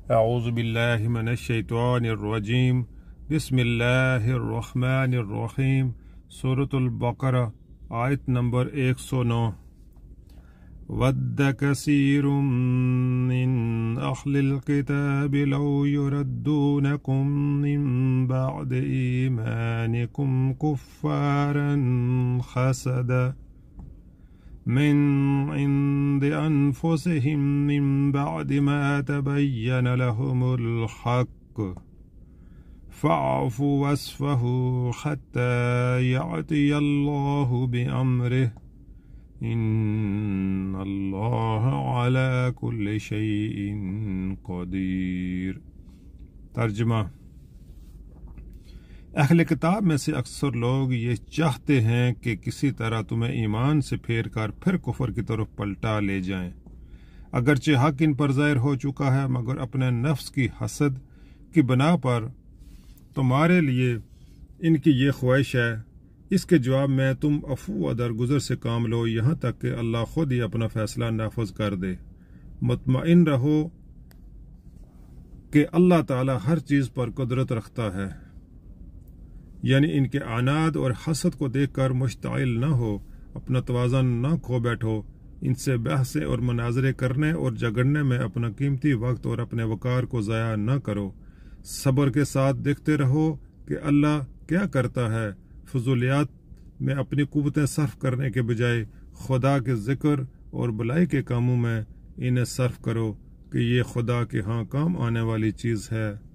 अऊज़ु बिल्लाहि मिनश्शैतानिर्रजीम बिस्मिल्लाहिर्रहमानिर्रहीम। सूरतुल बकरा आयत नंबर 109। वद्द कसीरुम मिन अहलिल किताबि लौ युरद्दूनकुम मिन बअदि ईमानिकुम कुफ्फारन हसदा मिन इंदि अनफुसिहिम मिन बअदि मा तबय्यन लहुमुल हक़ फ़अफ़ू वस्फ़हू हत्ता यअतियल्लाहु बिअम्रिहि इन्नल्लाह अला कुल्लि शैइन क़दीर। तर्जुमा। अहले किताब में से अक्सर लोग ये चाहते हैं कि किसी तरह तुम्हें ईमान से फेर कर फिर कुफर की तरफ पलटा ले जाएं। अगरचे हक इन पर ज़ाहिर हो चुका है, मगर अपने नफ्स की हसद की बना पर तुम्हारे लिए इनकी ये ख्वाहिश है। इसके जवाब में तुम अफू व दरगुजर से काम लो, यहाँ तक कि अल्लाह खुद ही अपना फैसला नाफज कर दे। मुतमईन रहो कि अल्लाह ताला हर चीज़ पर कुदरत रखता है। यानी इनके अनाद और हसद को देखकर मुश्ताइल न हो, अपना तवाज़न न खो बैठो। इनसे बहसें और मुनाजरे करने और झगड़ने में अपना कीमती वक्त और अपने वकार को ज़ाया न करो। सब्र के साथ देखते रहो कि अल्लाह क्या करता है। फजूलियात में अपनी कुव्वतें सर्फ करने के बजाय खुदा के जिक्र और भलाई के कामों में इन्हें सर्फ करो कि ये खुदा के हाँ काम आने वाली चीज़ है।